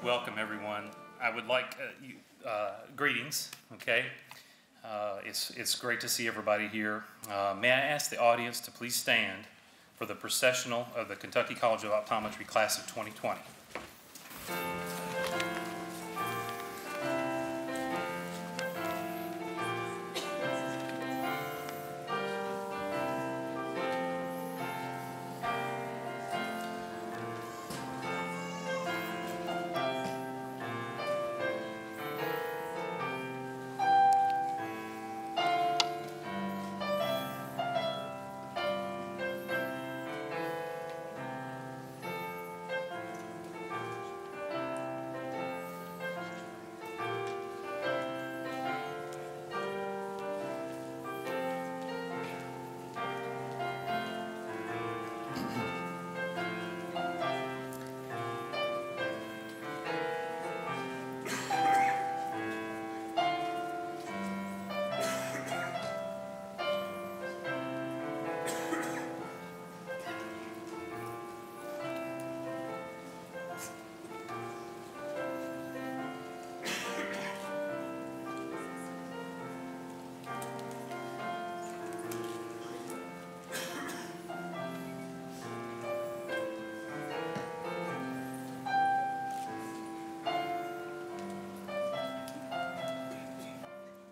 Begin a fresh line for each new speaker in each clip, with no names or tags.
welcome everyone. I would like greetings, okay? It's great to see everybody here. May I ask the audience to please stand for the processional of the Kentucky College of Optometry class of 2020.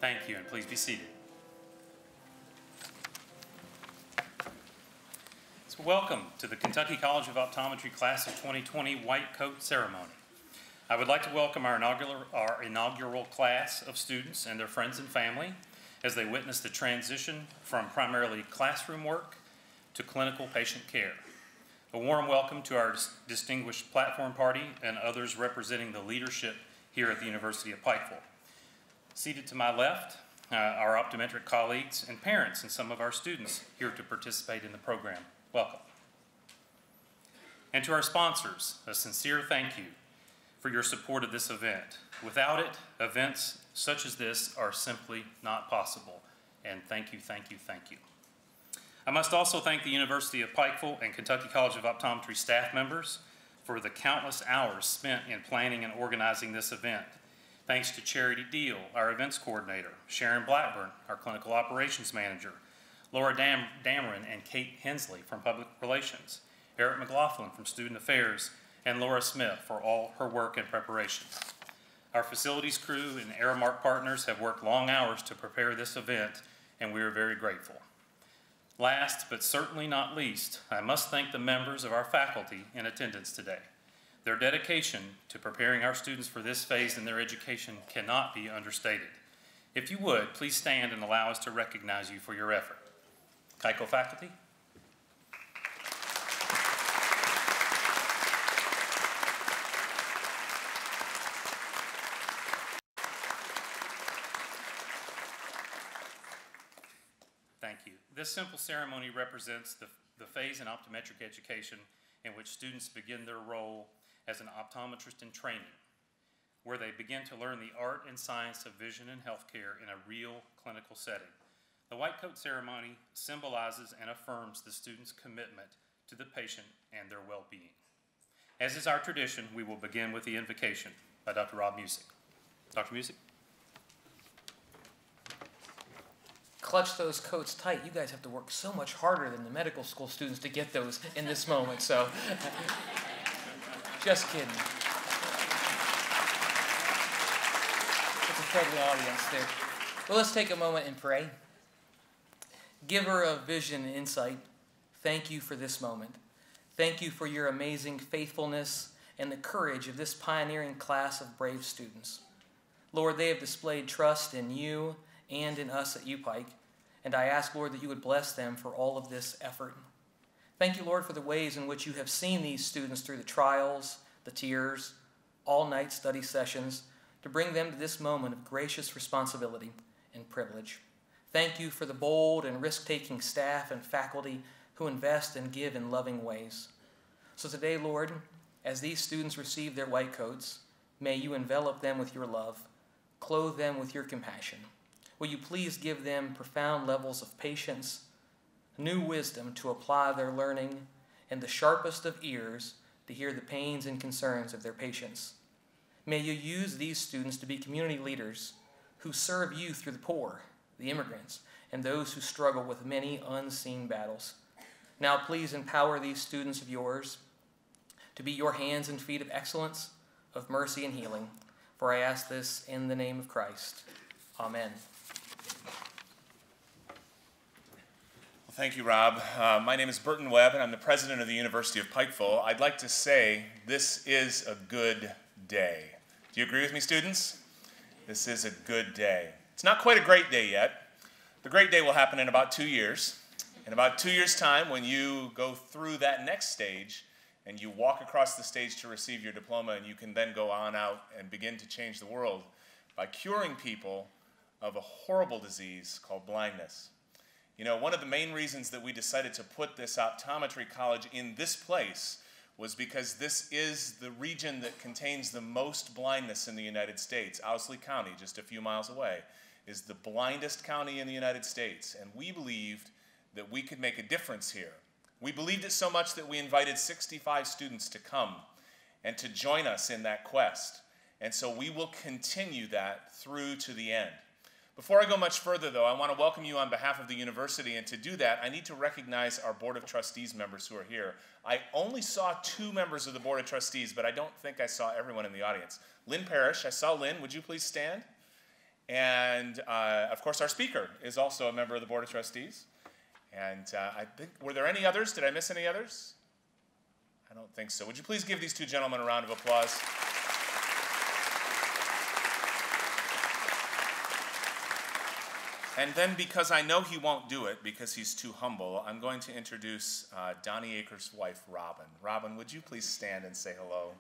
Thank you, and please be seated. So welcome to the Kentucky College of Optometry Class of 2020 White Coat Ceremony. I would like to welcome our inaugural class of students and their friends and family as they witness the transition from primarily classroom work to clinical patient care. A warm welcome to our distinguished platform party and others representing the leadership here at the University of Pikeville. Seated to my left, our optometric colleagues and parents and some of our students here to participate in the program. Welcome. And to our sponsors, a sincere thank you for your support of this event. Without it, events such as this are simply not possible. And thank you, thank you, thank you. I must also thank the University of Pikeville and Kentucky College of Optometry staff members for the countless hours spent in planning and organizing this event. Thanks to Charity Deal, our events coordinator, Sharon Blackburn, our clinical operations manager, Laura Dameron and Kate Hensley from Public Relations, Eric McLaughlin from Student Affairs, and Laura Smith for all her work and preparation. Our facilities crew and Aramark partners have worked long hours to prepare this event, and we are very grateful. Last, but certainly not least, I must thank the members of our faculty in attendance today. Their dedication to preparing our students for this phase in their education cannot be understated. If you would, please stand and allow us to recognize you for your effort. KICO faculty. Thank you. This simple ceremony represents the phase in optometric education in which students begin their role as an optometrist in training, where they begin to learn the art and science of vision and healthcare in a real clinical setting. The white coat ceremony symbolizes and affirms the student's commitment to the patient and their well-being. As is our tradition, we will begin with the invocation by Dr. Rob Music. Dr. Music?
Clutch those coats tight. You guys have to work so much harder than the medical school students to get those in this moment, so just kidding. It's a friendly audience there. Well, let's take a moment and pray. Giver of vision and insight, thank you for this moment. Thank you for your amazing faithfulness and the courage of this pioneering class of brave students. Lord, they have displayed trust in you and in us at UPike, and I ask, Lord, that you would bless them for all of this effort. Thank you, Lord, for the ways in which you have seen these students through the trials, the tears, all-night study sessions, to bring them to this moment of gracious responsibility and privilege. Thank you for the bold and risk-taking staff and faculty who invest and give in loving ways. So today, Lord, as these students receive their white coats, may you envelop them with your love, clothe them with your compassion. Will you please give them profound levels of patience, new wisdom to apply their learning, and the sharpest of ears to hear the pains and concerns of their patients. May you use these students to be community leaders who serve you through the poor, the immigrants, and those who struggle with many unseen battles. Now please empower these students of yours to be your hands and feet of excellence, of mercy and healing. For I ask this in the name of Christ. Amen.
Well, thank you, Rob. My name is Burton Webb, and I'm the president of the University of Pikeville. I'd like to say this is a good day. Do you agree with me, students? This is a good day. It's not quite a great day yet. The great day will happen in about 2 years. In about 2 years' time, when you go through that next stage and you walk across the stage to receive your diploma, and you can then go on out and begin to change the world by curing people of a horrible disease called blindness. You know, one of the main reasons that we decided to put this optometry college in this place was because this is the region that contains the most blindness in the United States. Owsley County, just a few miles away, is the blindest county in the United States, and we believed that we could make a difference here. We believed it so much that we invited 65 students to come and to join us in that quest, and so we will continue that through to the end. Before I go much further, though, I want to welcome you on behalf of the university, and to do that, I need to recognize our Board of Trustees members who are here. I only saw 2 members of the Board of Trustees, but I don't think I saw everyone in the audience. Lynn Parrish, I saw Lynn. Would you please stand? And, of course, our speaker is also a member of the Board of Trustees. And I think, were there any others? Did I miss any others? I don't think so. Would you please give these 2 gentlemen a round of applause? And then, because I know he won't do it, because he's too humble, I'm going to introduce Donnie Akers' wife, Robin. Robin, would you please stand and say hello?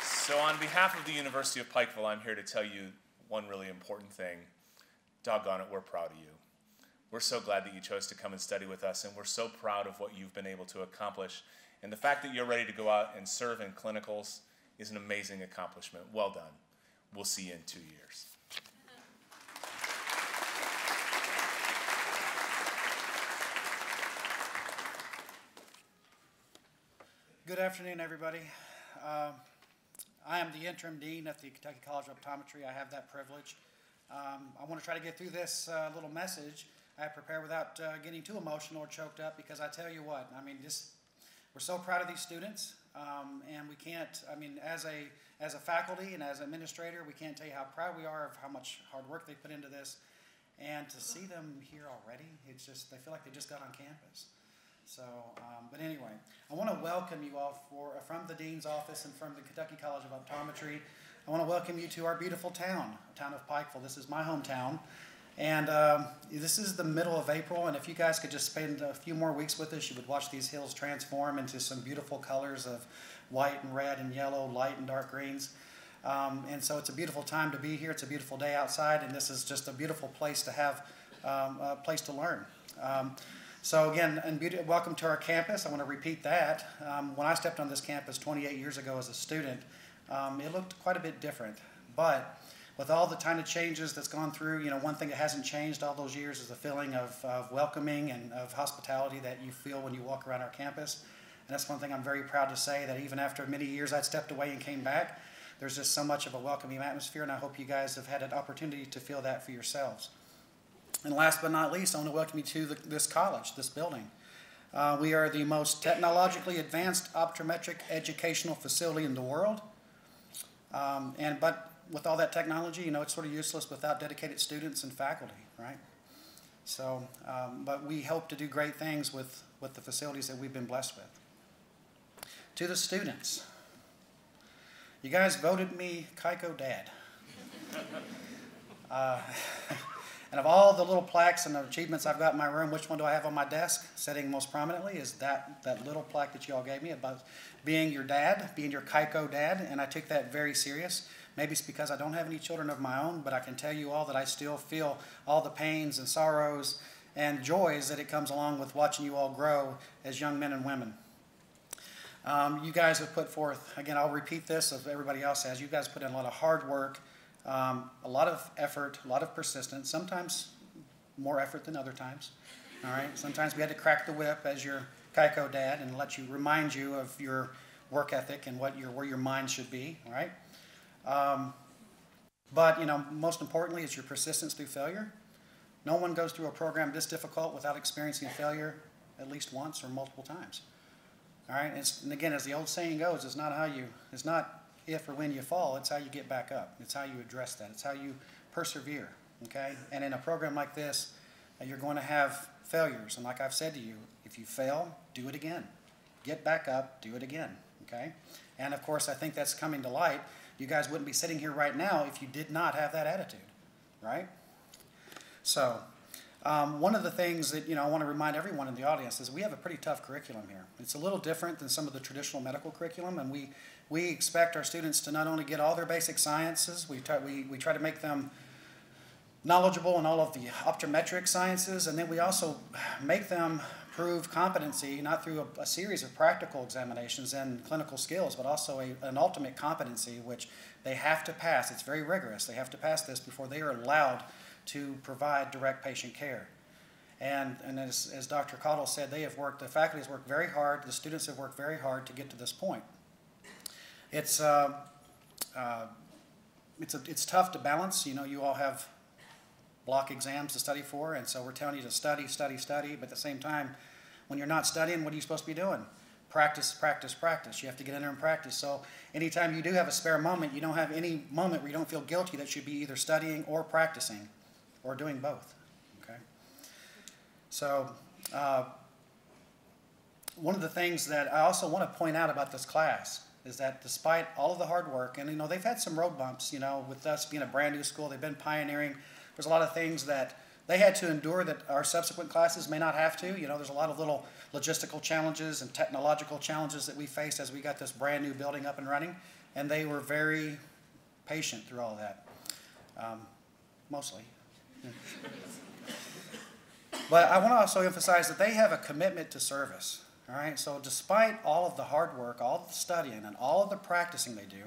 So on behalf of the University of Pikeville, I'm here to tell you one really important thing. Doggone it, we're proud of you. We're so glad that you chose to come and study with us, and we're so proud of what you've been able to accomplish. And the fact that you're ready to go out and serve in clinicals is an amazing accomplishment. Well done. We'll see you in 2 years.
Good afternoon, everybody. I am the interim dean at the Kentucky College of Optometry. I have that privilege. I want to try to get through this little message I prepared without getting too emotional or choked up, because I tell you what, I mean, we're so proud of these students, and we can't, I mean, as a faculty and as an administrator, we can't tell you how proud we are of how much hard work they put into this. And to see them here already, it's just, they feel like they just got on campus. So, but anyway, I want to welcome you all from the Dean's Office and from the Kentucky College of Optometry. I want to welcome you to our beautiful town of Pikeville. This is my hometown. And this is the middle of April, and if you guys could just spend a few more weeks with us, you would watch these hills transform into some beautiful colors of white and red and yellow, light and dark greens. And so it's a beautiful time to be here. It's a beautiful day outside, and this is just a beautiful place to have a place to learn. So again, and welcome to our campus. I want to repeat that. When I stepped on this campus 28 years ago as a student, it looked quite a bit different. But with all the kind of changes that's gone through, you know, one thing that hasn't changed all those years is the feeling of welcoming and of hospitality that you feel when you walk around our campus. And that's one thing I'm very proud to say, that even after many years I'd stepped away and came back, there's just so much of a welcoming atmosphere, and I hope you guys have had an opportunity to feel that for yourselves. And last but not least, I want to welcome you to this college, this building. We are the most technologically advanced optometric educational facility in the world. But with all that technology, you know, it's sort of useless without dedicated students and faculty, right? So, but we hope to do great things with the facilities that we've been blessed with. To the students, you guys voted me Keiko Dad. And of all the little plaques and achievements I've got in my room, which one do I have on my desk? Sitting most prominently is that little plaque that you all gave me about being your dad, being your Keiko Dad, and I took that very serious. Maybe it's because I don't have any children of my own, but I can tell you all that I still feel all the pains and sorrows and joys that it comes along with watching you all grow as young men and women. You guys have put forth, again, I'll repeat this as everybody else has, you guys put in a lot of hard work, a lot of effort, a lot of persistence, sometimes more effort than other times. All right, sometimes we had to crack the whip as your Kaiko Dad and remind you of your work ethic and where your mind should be, right? But most importantly is your persistence through failure. No one goes through a program this difficult without experiencing failure at least once or multiple times. All right, and again, as the old saying goes, it's not if or when you fall, it's how you get back up. It's how you address that. It's how you persevere, okay? And in a program like this, you're going to have failures. And like I've said to you, if you fail, do it again. Get back up, do it again, okay? And of course, I think that's coming to light. You guys wouldn't be sitting here right now if you did not have that attitude, right? So, one of the things that I want to remind everyone in the audience is we have a pretty tough curriculum here. It's a little different than some of the traditional medical curriculum, and we expect our students to not only get all their basic sciences, we try to make them knowledgeable in all of the optometric sciences, and then we also make them prove competency not through a series of practical examinations and clinical skills, but also an ultimate competency which they have to pass. It's very rigorous. They have to pass this before they are allowed to provide direct patient care. And as Dr. Caudill said, the faculty has worked very hard, the students have worked very hard to get to this point. It's tough to balance. You all have block exams to study for, and so we're telling you to study, study, study, but at the same time, when you're not studying, what are you supposed to be doing? Practice, practice, practice. You have to get in there and practice. So anytime you do have a spare moment, you don't have any moment where you don't feel guilty that you should be either studying or practicing or doing both, okay? So one of the things that I also want to point out about this class is that despite all of the hard work, and they've had some road bumps, with us being a brand new school, they've been pioneering. There's a lot of things that they had to endure that our subsequent classes may not have to. There's a lot of little logistical challenges and technological challenges that we faced as we got this brand new building up and running, and they were very patient through all of that, mostly. But I want to also emphasize that they have a commitment to service, all right? So despite all of the hard work, all of the studying, and all of the practicing they do,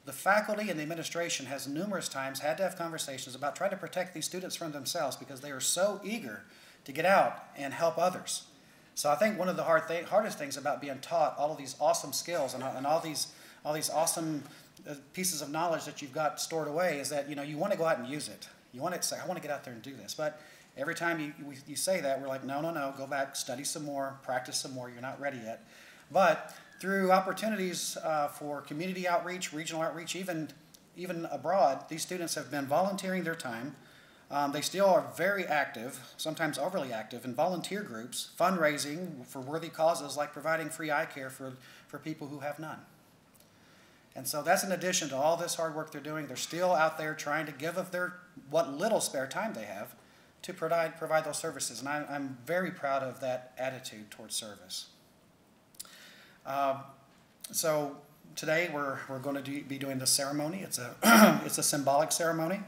the faculty and the administration has numerous times had to have conversations about trying to protect these students from themselves because they are so eager to get out and help others. So I think one of the hardest things about being taught all of these awesome skills and all these awesome pieces of knowledge that you've got stored away is that you want to go out and use it. You want to say, I want to get out there and do this. But every time you say that, we're like, no, go back, study some more, practice some more. You're not ready yet. But through opportunities for community outreach, regional outreach, even abroad, these students have been volunteering their time. They still are very active, sometimes overly active, in volunteer groups, fundraising for worthy causes like providing free eye care for people who have none. And so that's in addition to all this hard work they're doing. They're still out there trying to give of what little spare time they have to provide those services. And I'm very proud of that attitude towards service. So today we're going to be doing this ceremony. It's a symbolic ceremony.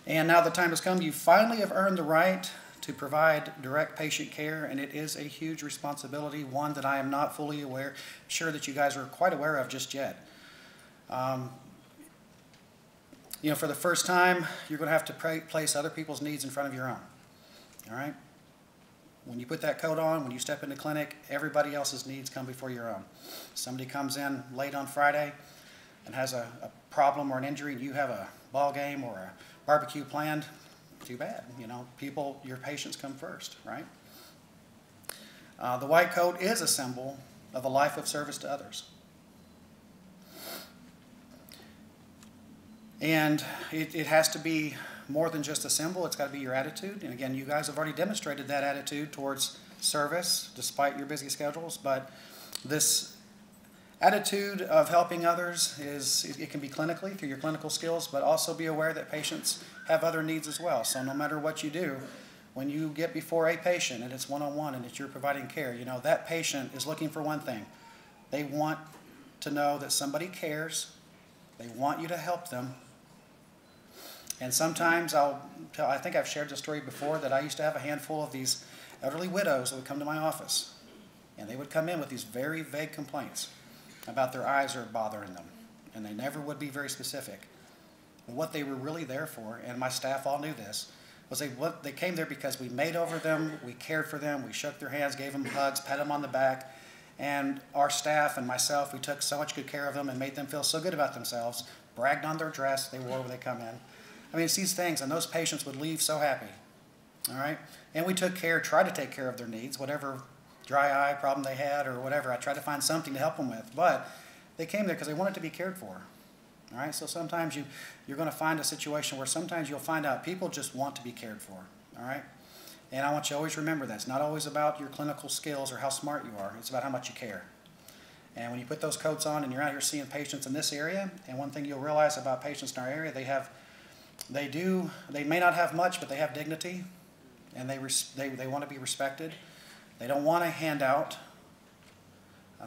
And now the time has come. You finally have earned the right to provide direct patient care, and it is a huge responsibility, one that I am not fully sure that you guys are quite aware of just yet. For the first time, you're going to have to place other people's needs in front of your own. All right? When you put that coat on, when you step into clinic, everybody else's needs come before your own. Somebody comes in late on Friday and has a problem or an injury, and you have a ball game or a barbecue planned, too bad. Your patients come first, right? The white coat is a symbol of a life of service to others. And it has to be more than just a symbol. It's got to be your attitude. And again, you guys have already demonstrated that attitude towards service despite your busy schedules. But this attitude of helping others it can be clinically through your clinical skills, but also be aware that patients have other needs as well. So no matter what you do, when you get before a patient and it's one-on-one and that you're providing care, that patient is looking for one thing. They want to know that somebody cares. They want you to help them. And sometimes I think I've shared the story before that I used to have a handful of these elderly widows that would come to my office. And they would come in with these very vague complaints about their eyes are bothering them. And they never would be very specific. And what they were really there for, and my staff all knew this, was they came there because we made over them, we cared for them, we shook their hands, gave them hugs, pat them on the back, and our staff and myself, we took so much good care of them and made them feel so good about themselves, bragged on their dress they wore when they come in. I mean, it's these things, and those patients would leave so happy, all right? And we tried to take care of their needs, whatever dry eye problem they had or whatever. I tried to find something to help them with, but they came there because they wanted to be cared for. All right, so sometimes you're going to find a situation where sometimes you'll find out people just want to be cared for, all right? And I want you to always remember that. It's not always about your clinical skills or how smart you are. It's about how much you care. And when you put those coats on and you're out here seeing patients in this area, and one thing you'll realize about patients in our area, they may not have much, but they have dignity, and they want to be respected. They don't want a handout.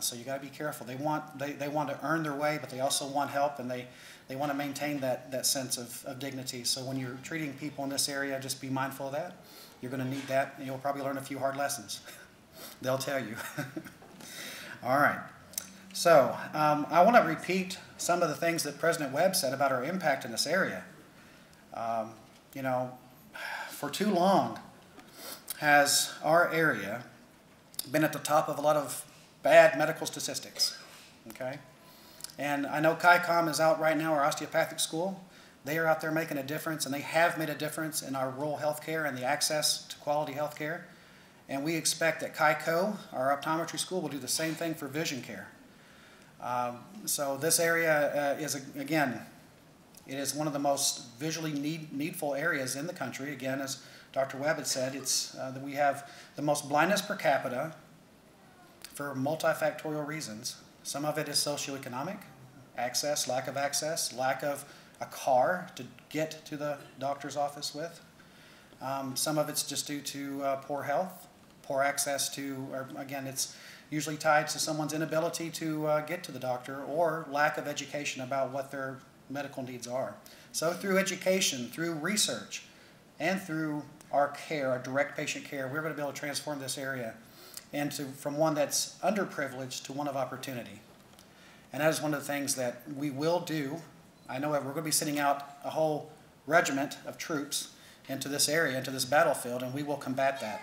So you got to be careful. They want to earn their way, but they also want help, and they want to maintain that sense of dignity. So when you're treating people in this area, just be mindful of that. You're going to need that, and you'll probably learn a few hard lessons. They'll tell you. All right. So I want to repeat some of the things that President Webb said about our impact in this area. You know, for too long has our area been at the top of a lot of bad medical statistics, okay? And I know ChiCom is out right now, our osteopathic school. They are out there making a difference, and they have made a difference in our rural health care and the access to quality health care. And we expect that ChiCo, our optometry school, will do the same thing for vision care. So this area again, it is one of the most visually needful areas in the country. Again, as Dr. Webb had said, it's that we have the most blindness per capita for multifactorial reasons. Some of it is socioeconomic, access, lack of a car to get to the doctor's office with. Some of it's just due to poor health, poor access to, or again, it's usually tied to someone's inability to get to the doctor, or lack of education about what their medical needs are. So through education, through research, and through our care, our direct patient care, we're going to be able to transform this area from one that's underprivileged to one of opportunity. And that is one of the things that we will do. I know that we're going to be sending out a whole regiment of troops into this area, into this battlefield, and we will combat that.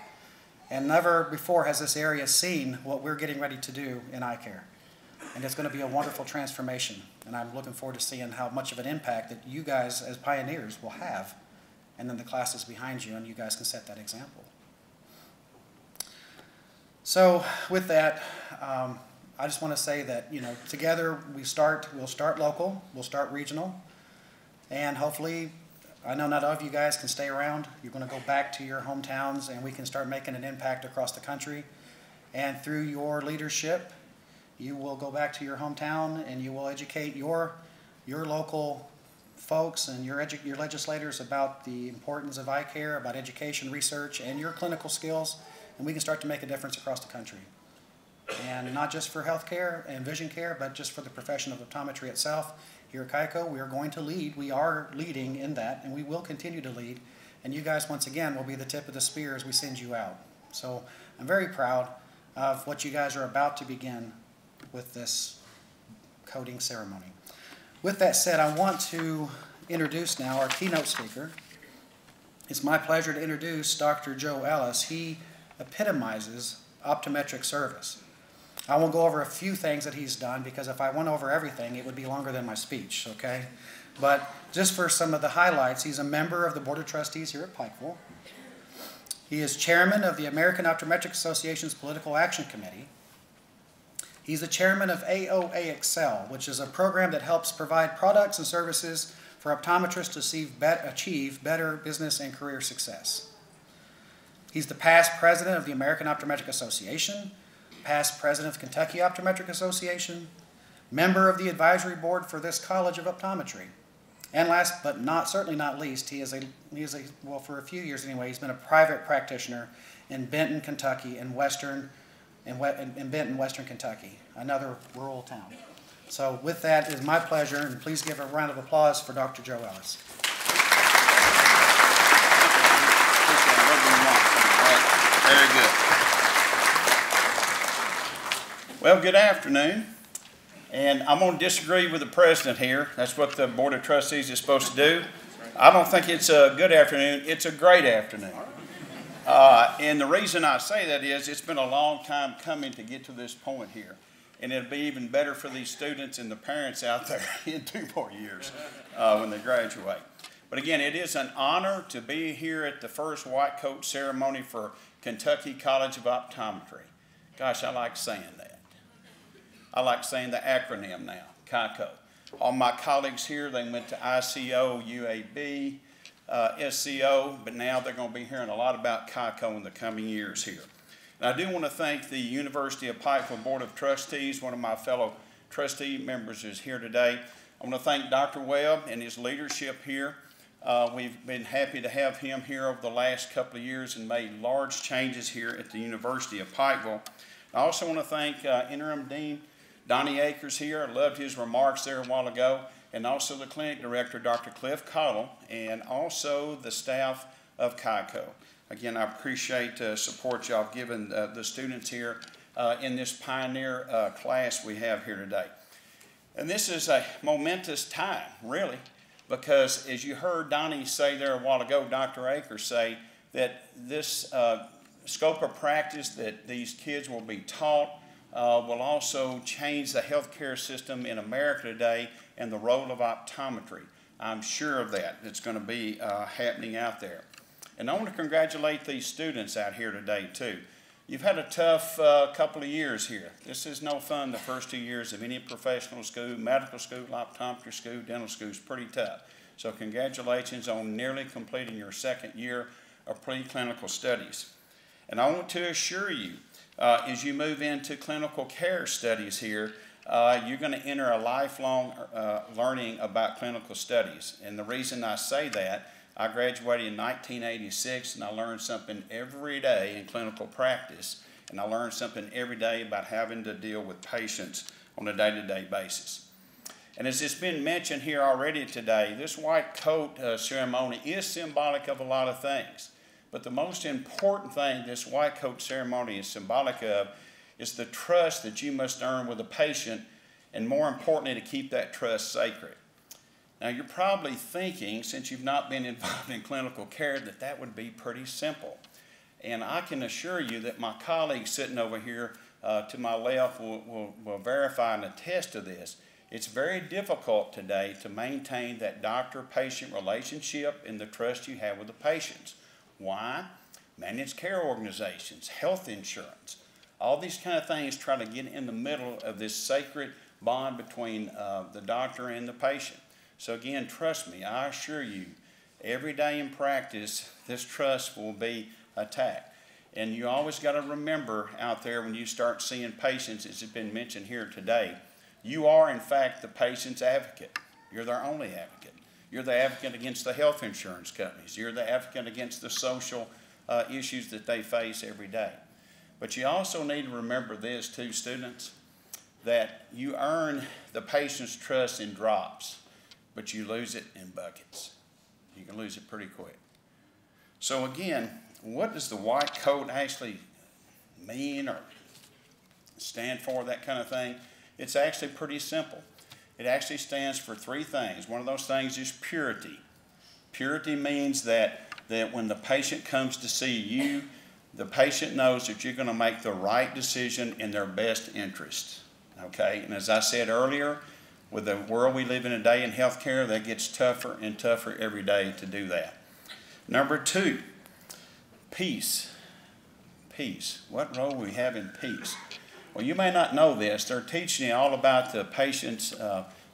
And never before has this area seen what we're getting ready to do in eye care. And it's going to be a wonderful transformation. And I'm looking forward to seeing how much of an impact that you guys as pioneers will have. And then the classes behind you, and you guys can set that example. So with that, I just want to say that, you know, together we'll start local, we'll start regional, and hopefully, I know not all of you guys can stay around. You're going to go back to your hometowns, and we can start making an impact across the country. And through your leadership, you will go back to your hometown, and you will educate your local folks and your legislators about the importance of eye care, about education, research, and your clinical skills, and we can start to make a difference across the country. And not just for health care and vision care, but just for the profession of optometry itself. Here at ChiCo, we are going to lead. We are leading in that, and we will continue to lead. And you guys, once again, will be the tip of the spear as we send you out. So I'm very proud of what you guys are about to begin with this coding ceremony. With that said, I want to introduce now our keynote speaker. It's my pleasure to introduce Dr. Joe Wallace. He epitomizes optometric service. I won't go over a few things that he's done, because if I went over everything, it would be longer than my speech, okay? But just for some of the highlights, he's a member of the Board of Trustees here at Pikeville. He is chairman of the American Optometric Association's Political Action Committee. He's the chairman of AOA Excel, which is a program that helps provide products and services for optometrists to achieve better business and career success. He's the past president of the American Optometric Association, past president of the Kentucky Optometric Association, member of the advisory board for this College of Optometry. And last but certainly not least, well, for a few years anyway, he's been a private practitioner in Benton, Kentucky, in Benton, Western Kentucky, another rural town. So with that, it is my pleasure, and please give a round of applause for Dr. Joe Wallace.
Very good. Well, good afternoon. And I'm going to disagree with the president here. That's what the Board of Trustees is supposed to do. I don't think it's a good afternoon, it's a great afternoon. And the reason I say that is it's been a long time coming to get to this point here. And it'll be even better for these students and the parents out there in 2 more years when they graduate. But again, it is an honor to be here at the first white coat ceremony for Kentucky College of Optometry. Gosh, I like saying that. I like saying the acronym now, KICO. All my colleagues here, they went to ICO, UAB, SCO, but now they're going to be hearing a lot about KICO in the coming years here. And I do want to thank the University of Pikeville Board of Trustees. One of my fellow trustee members is here today. I want to thank Dr. Webb and his leadership here. We've been happy to have him here over the last couple of years and made large changes here at the University of Pikeville. I also want to thank Interim Dean Donnie Akers here. I loved his remarks there a while ago. And also the clinic director, Dr. Cliff Cottle, and also the staff of KICO. Again, I appreciate the support y'all given the students here in this pioneer class we have here today. And this is a momentous time, really, because as you heard Donnie say there a while ago, Dr. Akers say that this scope of practice that these kids will be taught will also change the healthcare system in America today and the role of optometry. I'm sure of that. It's going to be happening out there. And I want to congratulate these students out here today, too. You've had a tough couple of years here. This is no fun the first 2 years of any professional school, medical school, optometry school, dental school is pretty tough. So congratulations on nearly completing your second year of preclinical studies. And I want to assure you, as you move into clinical care studies here, you're going to enter a lifelong learning about clinical studies. And the reason I say that, I graduated in 1986 and I learned something every day in clinical practice. And I learned something every day about having to deal with patients on a day-to-day basis. And as it's been mentioned here already today, this white coat ceremony is symbolic of a lot of things. But the most important thing this white coat ceremony is symbolic of is the trust that you must earn with a patient, and more importantly, to keep that trust sacred. Now, you're probably thinking, since you've not been involved in clinical care, that that would be pretty simple. And I can assure you that my colleagues sitting over here to my left will verify and attest to this. It's very difficult today to maintain that doctor-patient relationship and the trust you have with the patients. Why? Managed care organizations, health insurance, all these kind of things try to get in the middle of this sacred bond between the doctor and the patient. So again, trust me, I assure you, every day in practice, this trust will be attacked. And you always got to remember out there when you start seeing patients, as has been mentioned here today, you are in fact the patient's advocate. You're their only advocate. You're the advocate against the health insurance companies. You're the advocate against the social issues that they face every day. But you also need to remember this too, students, that you earn the patient's trust in drops, but you lose it in buckets. You can lose it pretty quick. So again, what does the white coat actually mean or stand for, that kind of thing? It's actually pretty simple. It actually stands for 3 things. One of those things is purity. Purity means that when the patient comes to see you, the patient knows that you're going to make the right decision in their best interest. Okay? And as I said earlier, with the world we live in today in healthcare, that gets tougher and tougher every day to do that. Number 2, peace. Peace. What role we have in peace? Well, you may not know this. They're teaching you all about the patient's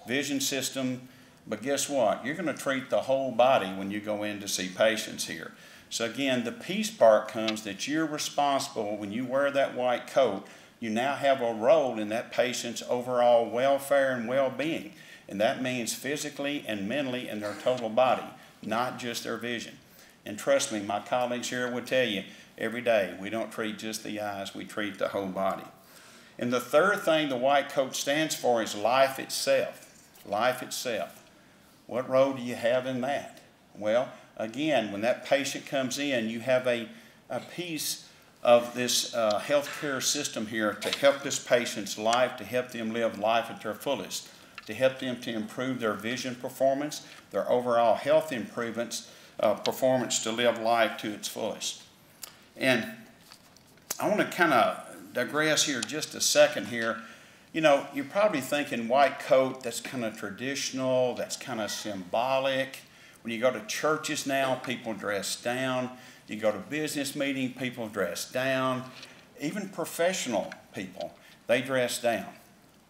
vision system, but guess what? You're going to treat the whole body when you go in to see patients here. So again, the peace part comes that you're responsible when you wear that white coat. You now have a role in that patient's overall welfare and well-being. And that means physically and mentally in their total body, not just their vision. And trust me, my colleagues here would tell you every day, we don't treat just the eyes, we treat the whole body. And the third thing the white coat stands for is life itself. Life itself. What role do you have in that? Well, again, when that patient comes in, you have a piece of this healthcare system here to help this patient's life, to help them live life at their fullest, to help them to improve their vision performance, their overall health improvements, performance to live life to its fullest. And I want to kind of digress here just a second here. You know, you're probably thinking white coat, that's kind of traditional, that's kind of symbolic. When you go to churches now, people dress down. You go to business meetings, people dress down. Even professional people, they dress down.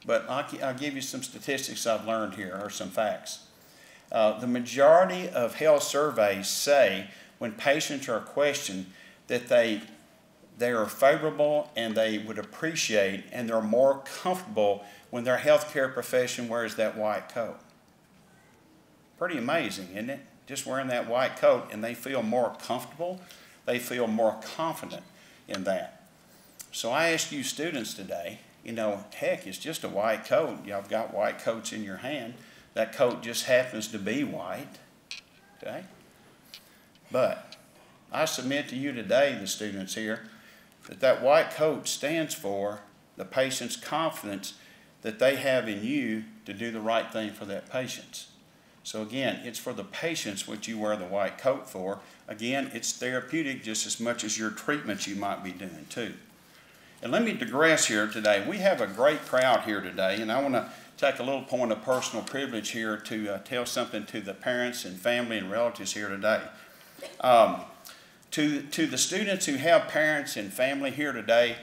But I'll give you some statistics I've learned here, or some facts. The majority of health surveys say when patients are questioned that they are favorable and they would appreciate and they're more comfortable when their healthcare profession wears that white coat. Pretty amazing, isn't it? Just wearing that white coat, and they feel more comfortable, they feel more confident in that. So I ask you students today, you know, heck, it's just a white coat. Y'all got white coats in your hand. That coat just happens to be white, okay? But I submit to you today, the students here, that white coat stands for the patient's confidence that they have in you to do the right thing for that patient. So again, it's for the patients what you wear the white coat for. Again, it's therapeutic just as much as your treatments you might be doing too. And let me digress here today. We have a great crowd here today, and I want to take a little point of personal privilege here to tell something to the parents and family and relatives here today. To the students who have parents and family here today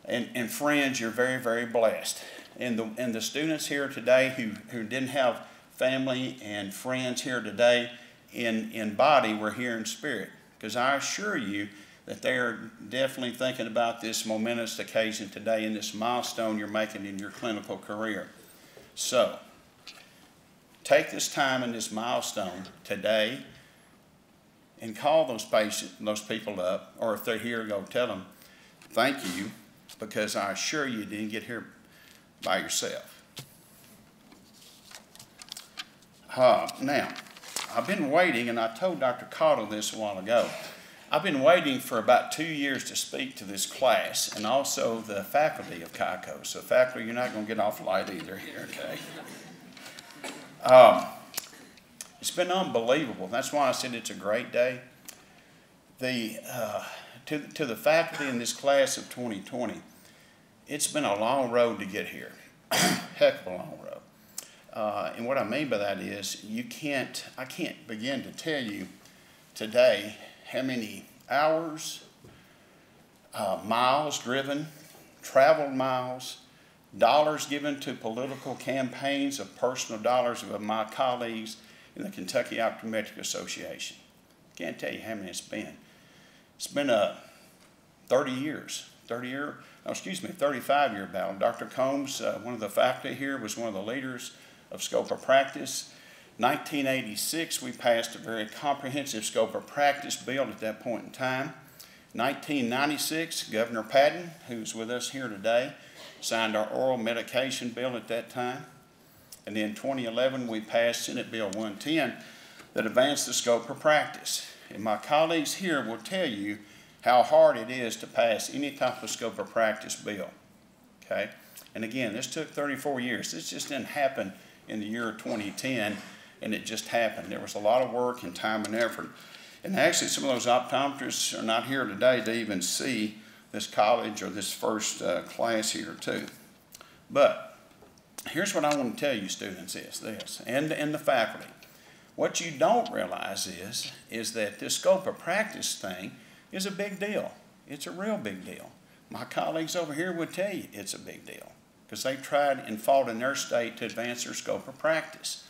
and friends, you're very, very blessed. And the students here today who didn't have family and friends here today in body, we're here in spirit. Because I assure you that they are definitely thinking about this momentous occasion today and this milestone you're making in your clinical career. So, take this time and this milestone today and call those people up, or if they're here, go tell them, thank you, because I assure you didn't get here by yourself. Now, I've been waiting, and I told Dr. Cottle this a while ago. I've been waiting for about 2 years to speak to this class and also the faculty of CICO. So faculty, you're not going to get off light either here, okay? It's been unbelievable. That's why I said it's a great day. To the faculty in this class of 2020, it's been a long road to get here. Heck of a long road. And what I mean by that is I can't begin to tell you today how many hours, miles driven, traveled miles, dollars given to political campaigns of personal dollars of my colleagues in the Kentucky Optometric Association. Can't tell you how many it's been. It's been 35-year battle. Dr. Combs, one of the faculty here, was one of the leaders of scope of practice. 1986, we passed a very comprehensive scope of practice bill at that point in time. 1996, Governor Patton, who's with us here today, signed our oral medication bill at that time. And then 2011, we passed Senate Bill 110 that advanced the scope of practice. And my colleagues here will tell you how hard it is to pass any type of scope of practice bill, okay? And again, this took 34 years. This just didn't happen in the year 2010, and it just happened. There was a lot of work and time and effort. And actually, some of those optometrists are not here today to even see this college or this first class here too. But here's what I want to tell you, students, is this, and the faculty. What you don't realize is that this scope of practice thing is a big deal. It's a real big deal. My colleagues over here would tell you it's a big deal because they tried and fought in their state to advance their scope of practice.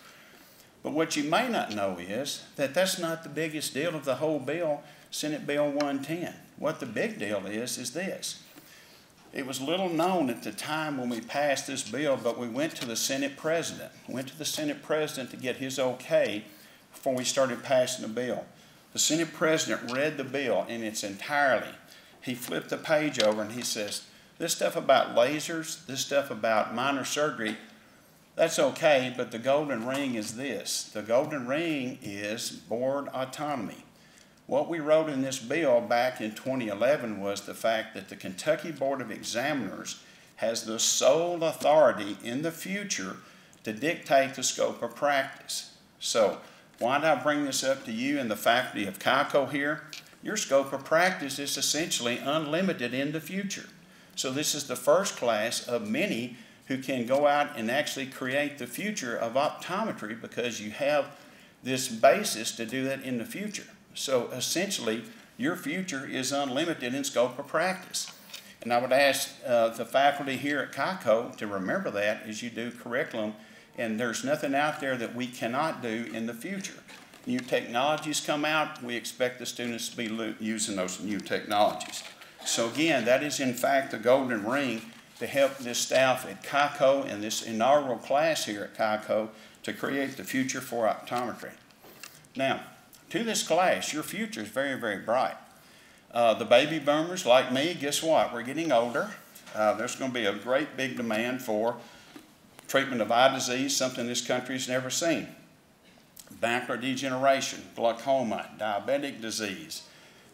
But what you may not know is that that's not the biggest deal of the whole bill, Senate Bill 110. What the big deal is this. It was little known at the time when we passed this bill, but we went to the Senate President. Went to the Senate President to get his okay before we started passing the bill. The Senate President read the bill in its entirety. He flipped the page over and he says, this stuff about lasers, this stuff about minor surgery, that's okay, but the golden ring is this. The golden ring is board autonomy. What we wrote in this bill back in 2011 was the fact that the Kentucky Board of Examiners has the sole authority in the future to dictate the scope of practice. So why did I bring this up to you and the faculty of CAICO here? Your scope of practice is essentially unlimited in the future. So this is the first class of many who can go out and actually create the future of optometry, because you have this basis to do that in the future. So essentially, your future is unlimited in scope of practice. And I would ask the faculty here at CAICO to remember that as you do curriculum, and there's nothing out there that we cannot do in the future. New technologies come out, we expect the students to be using those new technologies. So again, that is in fact the golden ring to help this staff at CAICO and this inaugural class here at CAICO to create the future for optometry. Now, to this class, your future is very, very bright. The baby boomers like me, guess what? We're getting older. There's going to be a great big demand for treatment of eye disease, something this country's never seen. Macular degeneration, glaucoma, diabetic disease,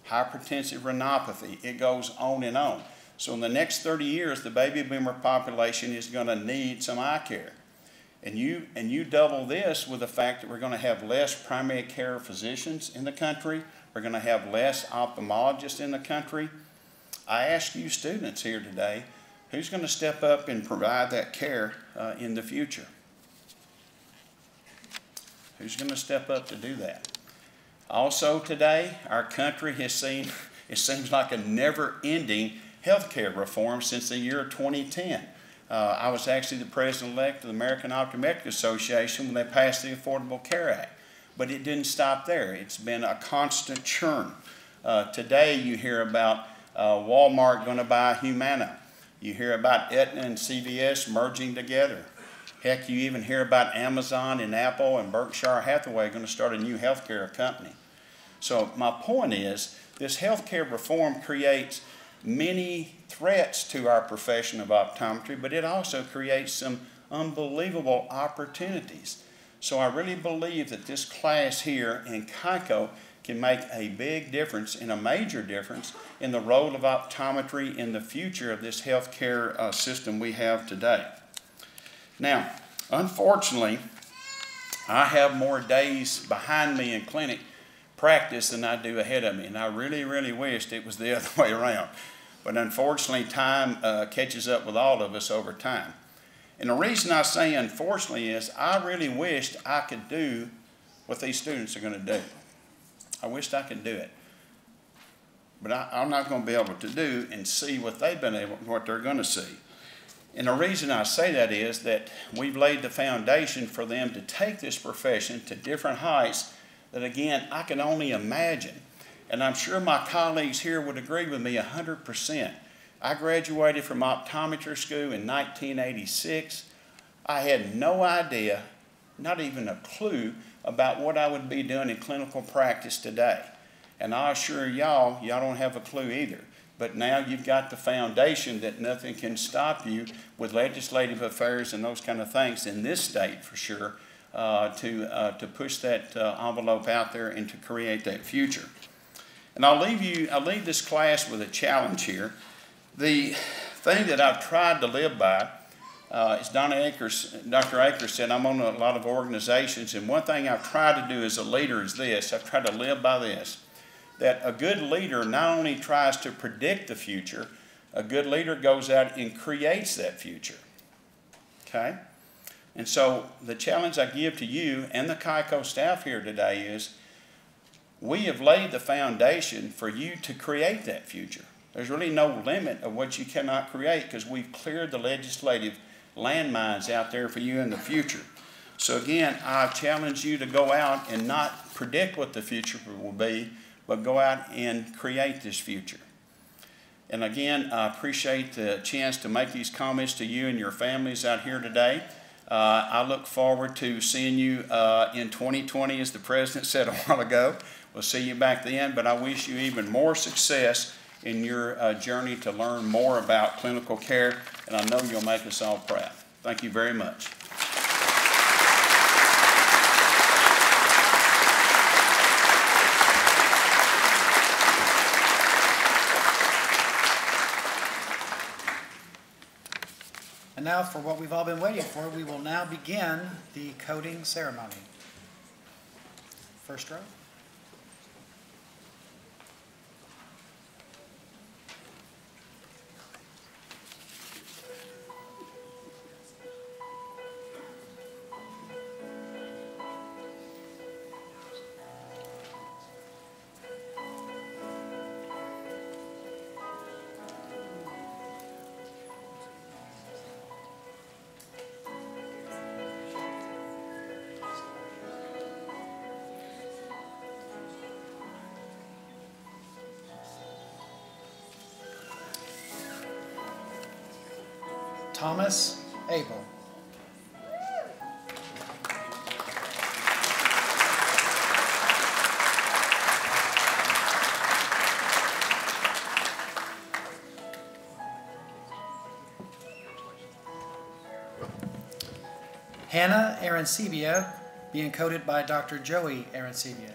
hypertensive retinopathy, it goes on and on. So in the next 30 years, the baby boomer population is going to need some eye care. And you double this with the fact that we're going to have less primary care physicians in the country. We're going to have less ophthalmologists in the country. I ask you students here today, who's going to step up and provide that care in the future? Who's going to step up to do that? Also today, our country has seen, it seems like a never-ending healthcare reform since the year 2010. I was actually the president-elect of the American Optometry Association when they passed the Affordable Care Act. But it didn't stop there. It's been a constant churn. Today you hear about Walmart going to buy Humana. You hear about Aetna and CVS merging together. Heck, you even hear about Amazon and Apple and Berkshire Hathaway going to start a new healthcare company. So my point is, this healthcare reform creates many threats to our profession of optometry, but it also creates some unbelievable opportunities. So I really believe that this class here in CAICO can make a big difference and a major difference in the role of optometry in the future of this healthcare system we have today. Now, unfortunately, I have more days behind me in clinic practice than I do ahead of me, and I really, really wished it was the other way around. But unfortunately, time catches up with all of us over time. And the reason I say unfortunately is I really wished I could do what these students are going to do. I wished I could do it. But I'm not going to be able to do and see what they've been able, what they're going to see. And the reason I say that is that we've laid the foundation for them to take this profession to different heights that, again, I can only imagine. And I'm sure my colleagues here would agree with me 100%. I graduated from optometry school in 1986. I had no idea, not even a clue, about what I would be doing in clinical practice today. And I assure y'all, y'all don't have a clue either. But now you've got the foundation that nothing can stop you with legislative affairs and those kind of things in this state for sure to push that envelope out there and to create that future. And I'll leave this class with a challenge here. The thing that I've tried to live by is Dr. Akers said, I'm on a lot of organizations, and one thing I've tried to do as a leader is this. I've tried to live by this, that a good leader not only tries to predict the future, a good leader goes out and creates that future. Okay? And so the challenge I give to you and the CAICO staff here today is we have laid the foundation for you to create that future. There's really no limit of what you cannot create because we've cleared the legislative landmines out there for you in the future. So again, I challenge you to go out and not predict what the future will be, but go out and create this future. And again, I appreciate the chance to make these comments to you and your families out here today. I look forward to seeing you in 2020, as the President said a while ago. We'll see you back then, but I wish you even more success in your journey to learn more about clinical care, and I know you'll make us all proud. Thank you very much.
And now enough for what we've all been waiting for, we will now begin the coding ceremony. First row. Thomas Abel. Hannah Arancibia, being coded by Dr. Joey Arancibia.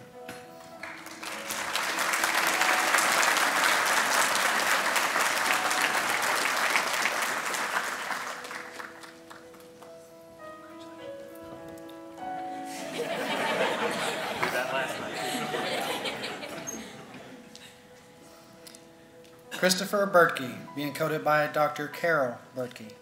Christopher Bertke, being coded by Dr. Carol Bertke.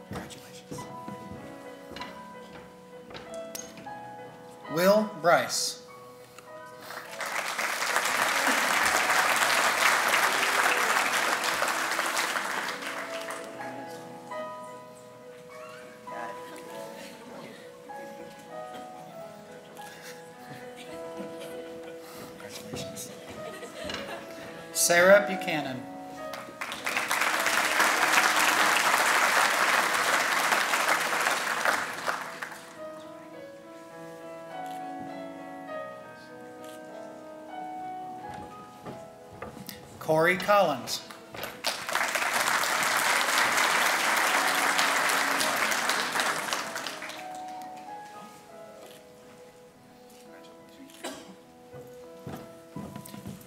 Congratulations. Will Bryce. Sarah Buchanan. Corey Collins.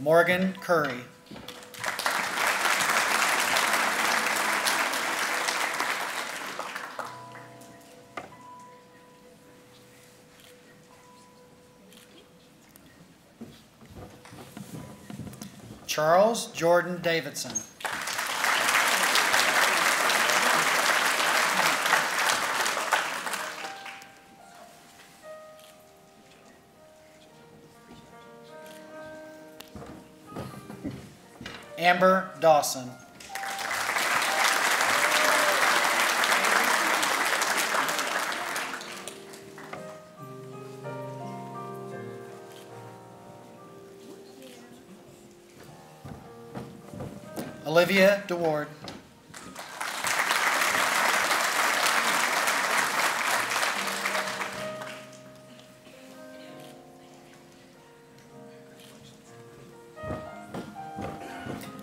Morgan Curry. Charles Jordan Davidson. Amber Dawson. Olivia DeWard.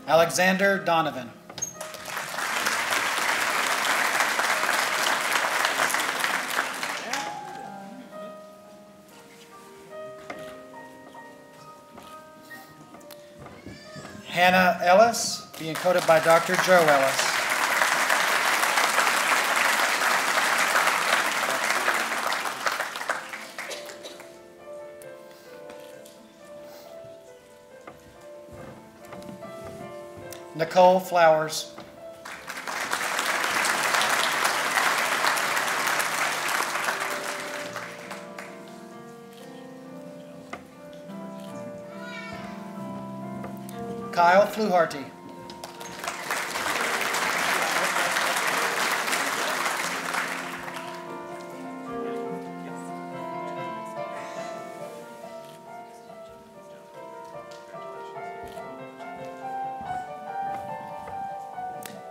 Alexander Donovan. Hannah Ellis, being coded by Dr. Joe Wallace. Nicole Flowers. Kyle Fluharty.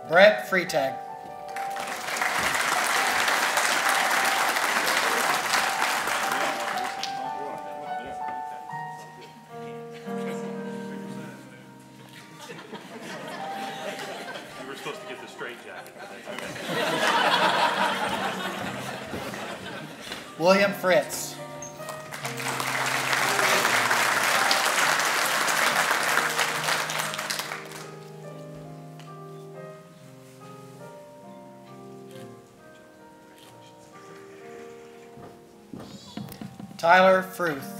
Brett Freetag.
You were supposed to get the straight jacket, but that's okay.
William Fritz. Tyler Fruth.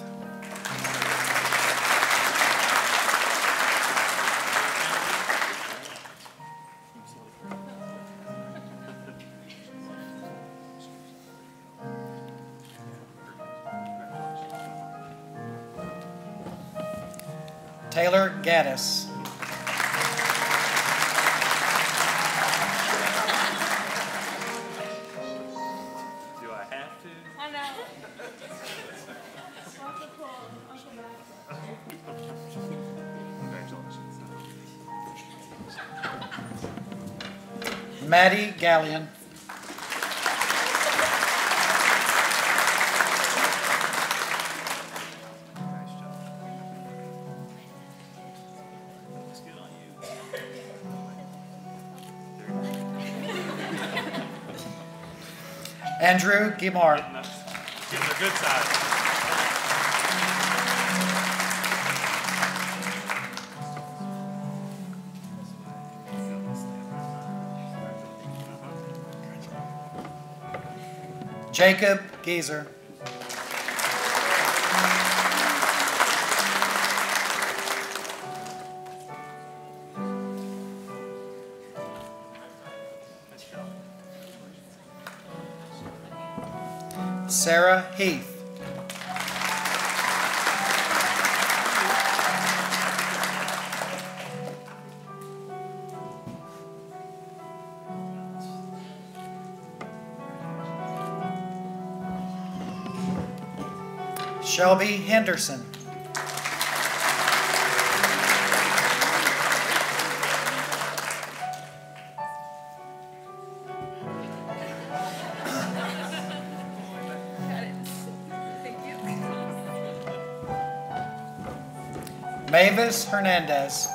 Taylor Gaddis.
Do I have to?
I know.
Maddie Gallion. Andrew Guimard.
Getting the good side.
Jacob Geezer. Sarah Heath. Shelby Henderson. Mavis Hernandez.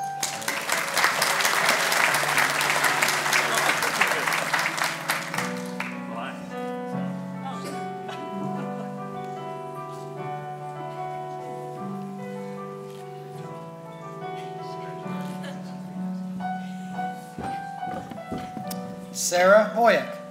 Sarah Hoyek.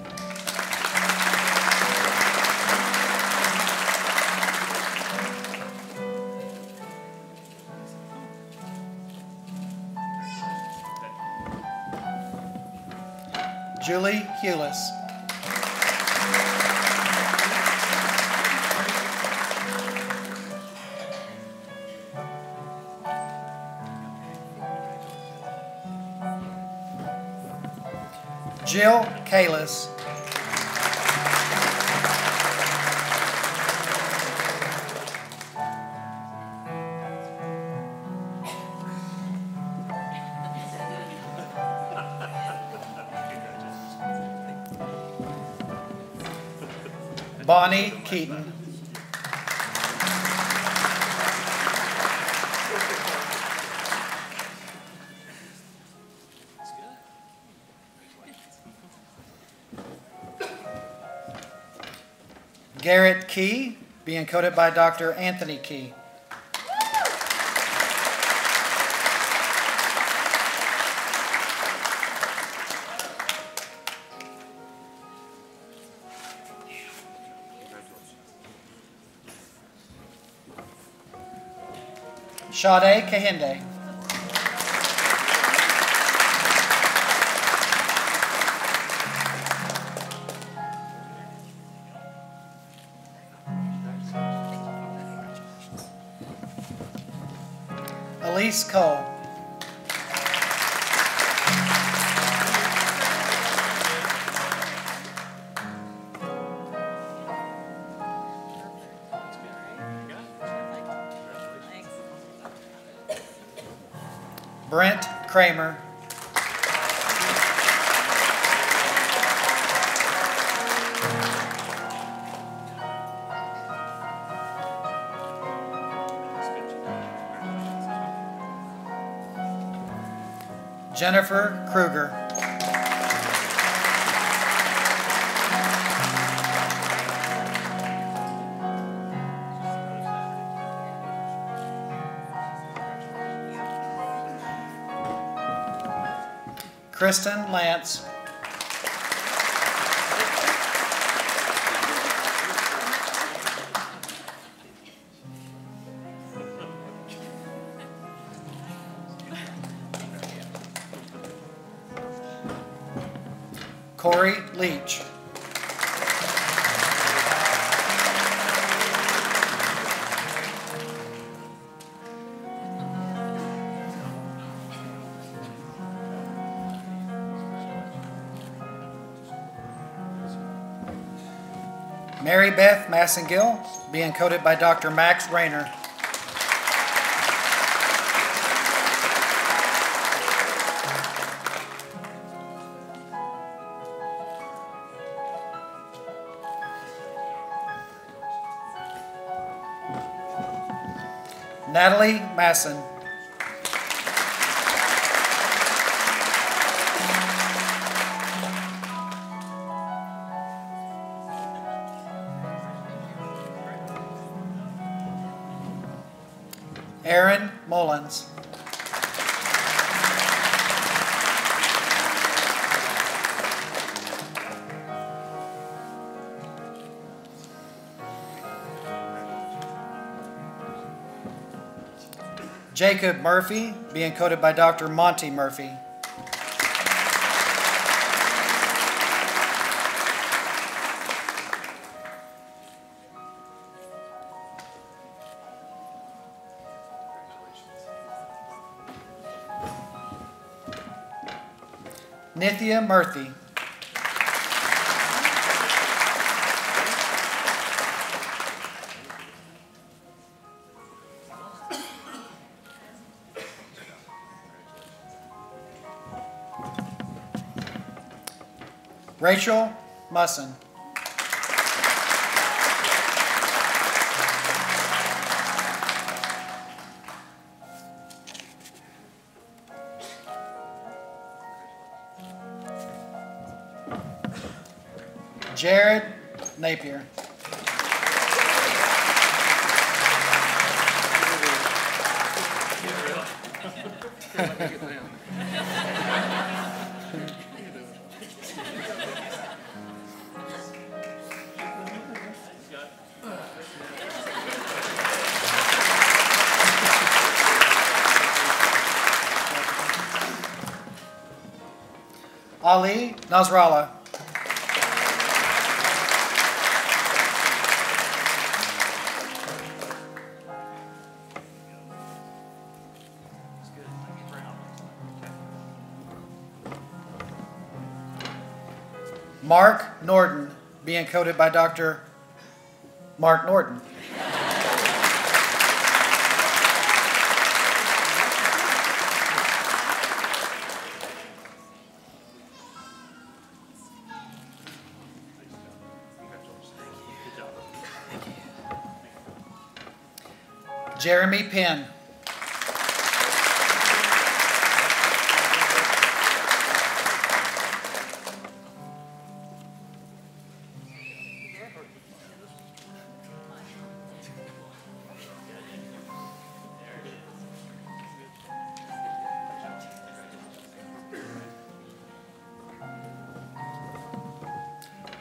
Julie Hewless. Jill Kalis. Bonnie Keaton. Garrett Key, being coded by Dr. Anthony Key. Sade Kahinde. Elise Cole. Brent Kramer. Jennifer Kruger. Kristen Lance, Corey Leach, Mary Beth Massengill, being coded by Dr. Max Rayner. Natalie Masson. Aaron Mullins. Jacob Murphy, being coded by Dr. Monty Murphy. Nithya Murthy. Rachel Musson. Jared Napier. Ali Nasrallah. Mark Norton, being coded by Dr. Mark Norton. Jeremy Penn.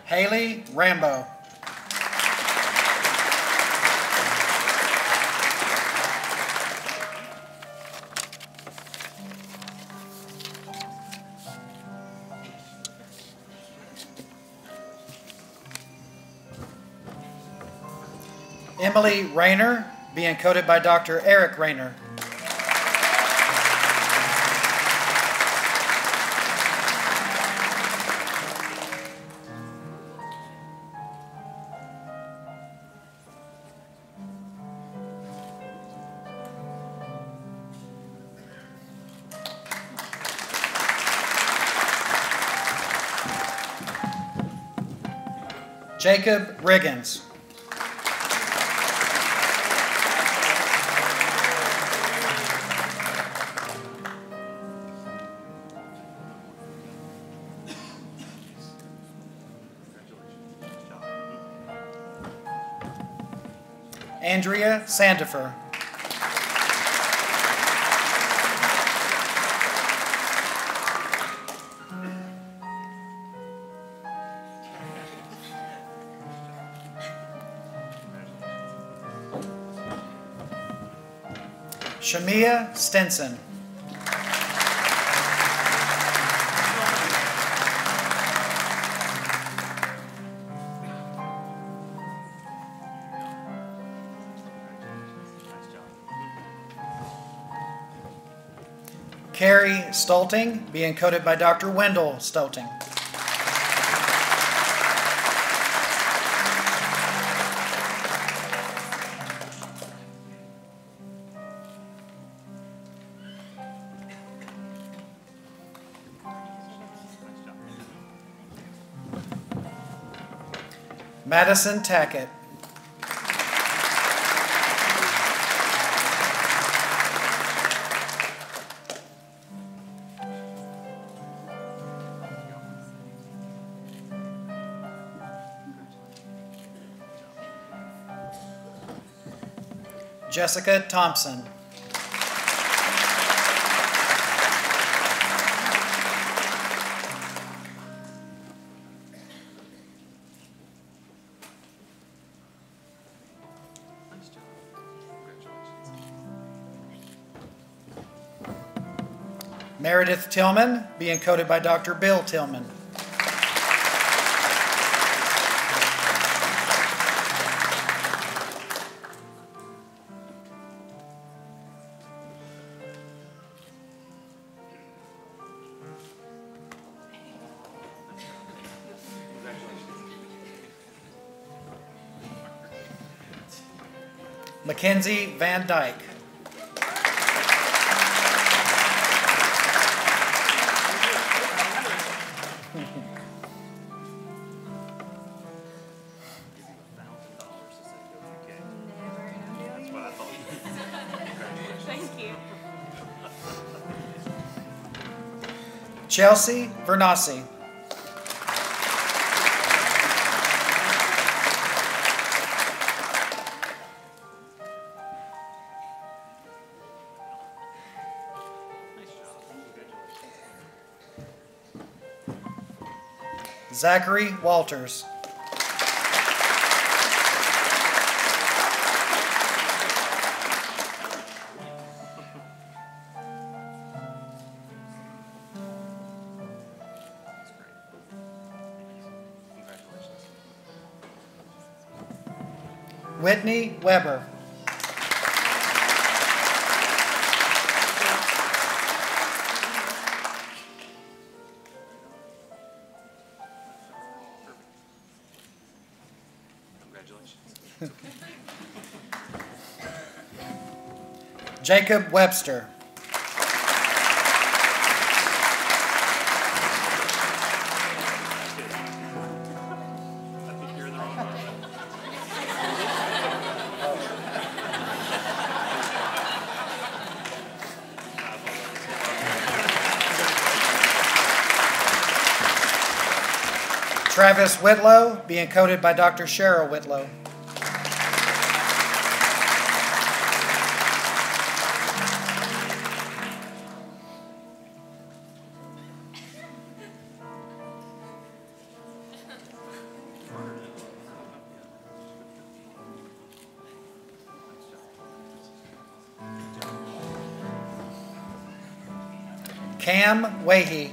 Haley Rambo. Emily Rayner, being coded by Dr. Eric Rayner. Jacob Riggins. Andrea Sandifer. Shamia Stinson. Carrie Stolting, being coded by Dr. Wendell Stolting. Madison Tackett. Jessica Thompson. Meredith Tillman, being coded by Dr. Bill Tillman. Mackenzie Van Dyke. Chelsea Vernassi. Zachary Walters. Whitney Weber. Jacob Webster. Travis Whitlow, being coded by Dr. Cheryl Whitlow. Cam Wahey.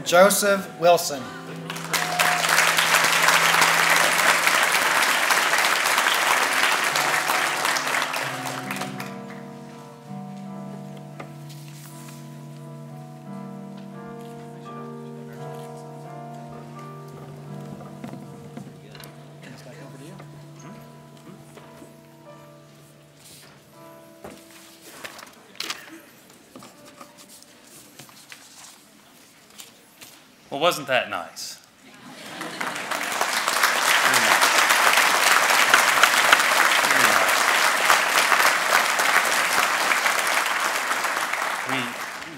Joseph Wilson.
Well, wasn't that nice?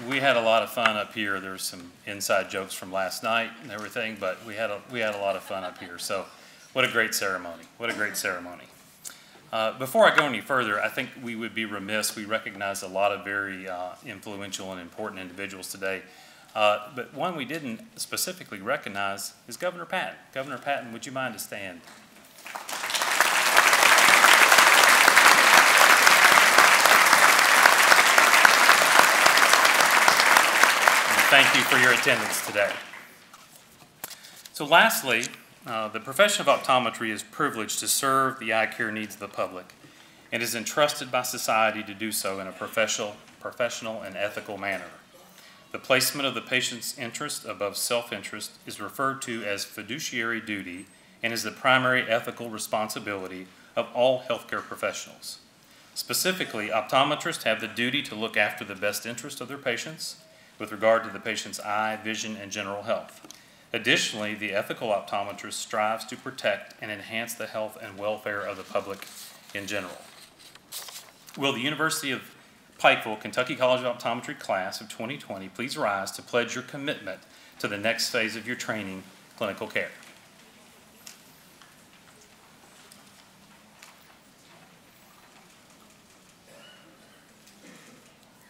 We had a lot of fun up here. There was some inside jokes from last night and everything, but we had a lot of fun up here. So, what a great ceremony! What a great ceremony! Before I go any further, I think we would be remiss. We recognize a lot of very influential and important individuals today. But one we didn't specifically recognize is Governor Patton. Governor Patton, would you mind to stand? Thank you for your attendance today. So lastly, the profession of optometry is privileged to serve the eye care needs of the public and is entrusted by society to do so in a professional and ethical manner. The placement of the patient's interest above self-interest is referred to as fiduciary duty and is the primary ethical responsibility of all healthcare professionals. Specifically, optometrists have the duty to look after the best interest of their patients with regard to the patient's eye, vision, and general health. Additionally, the ethical optometrist strives to protect and enhance the health and welfare of the public in general. Will the University of Pikeville, Kentucky College of Optometry class of 2020 please rise to pledge your commitment to the next phase of your training, clinical care.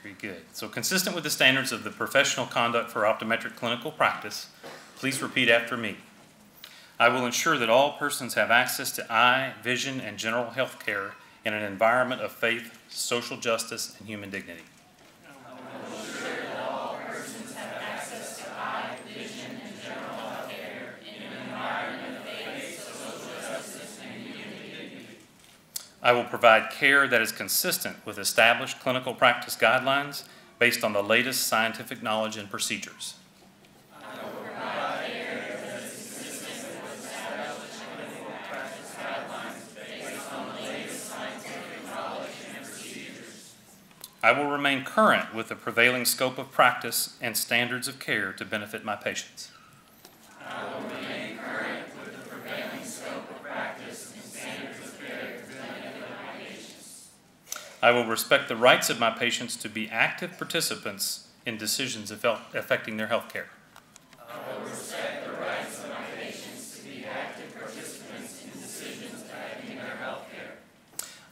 Very good. So consistent with the standards of the professional conduct for optometric clinical practice, please repeat after me. I will ensure that all persons have access to eye, vision, and general health care in an environment of faith, social justice, and human dignity. I will ensure that all persons have access to eye, vision, and general health care in an environment of faith, social justice, and human dignity. I will provide care that is consistent with established clinical practice guidelines based on the latest scientific knowledge and procedures. I will provide care that is consistent with established clinical practice guidelines based on the latest scientific knowledge and procedures. I will remain current with the prevailing scope of practice and standards of care to benefit my patients. I will remain current with the prevailing scope of practice and standards of care to benefit my patients. I will respect the rights of my patients to be active participants in decisions affecting their health care. I will respect the rights of my patients to be active participants in decisions affecting their health care.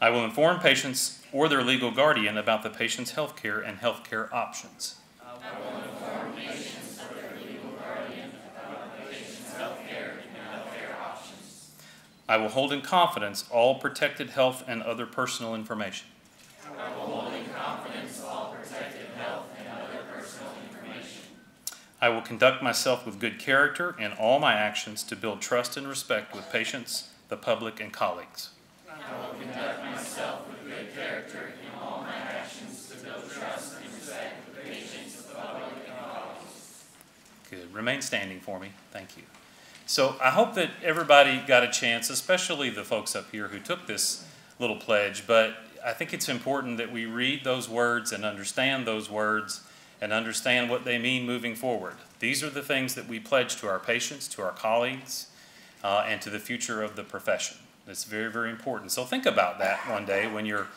I will inform patients or their legal guardian about the patient's health care and health care options. I will inform patients or their legal guardian about the patient's health care and health care options. I will hold in confidence all protected health and other personal information. I will hold in confidence all protected health and other personal information. I will conduct myself with good character in all my actions to build trust and respect with patients, the public, and colleagues. I will conduct myself with good character in all my actions to build trust and respect with patients, the public, and colleagues. Good. Remain standing for me. Thank you. So I hope that everybody got a chance, especially the folks up here who took this little pledge, but I think it's important that we read those words and understand those words and understand what they mean moving forward. These are the things that we pledge to our patients, to our colleagues, and to the future of the profession. It's very, very important. So think about that one day when you're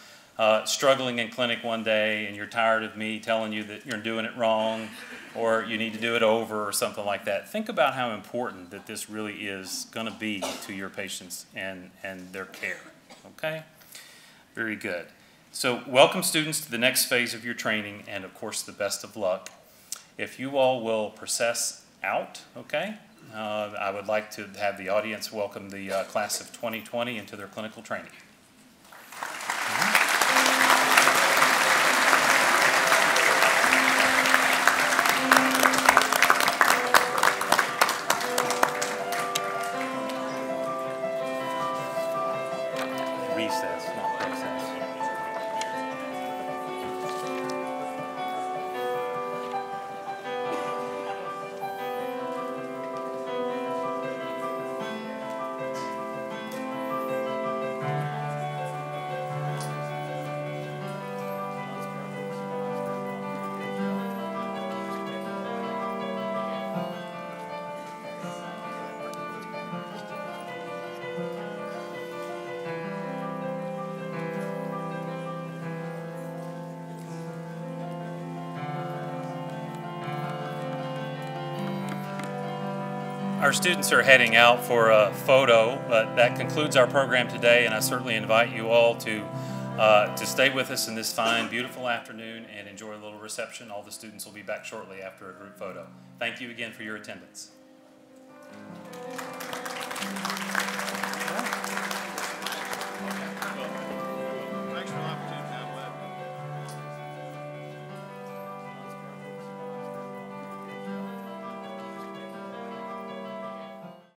struggling in clinic one day and you're tired of me telling you that you're doing it wrong or you need to do it over or something like that. Think about how important that this really is going to be to your patients and their care, okay? Very good. So welcome students to the next phase of your training and of course the best of luck. If you all will process out, okay, I would like to have the audience welcome the class of 2020 into their clinical training. Recess, not process. Our students are heading out for a photo, but that concludes our program today, and I certainly invite you all to stay with us in this fine, beautiful afternoon and enjoy a little reception. All the students will be back shortly after a group photo. Thank you again for your attendance.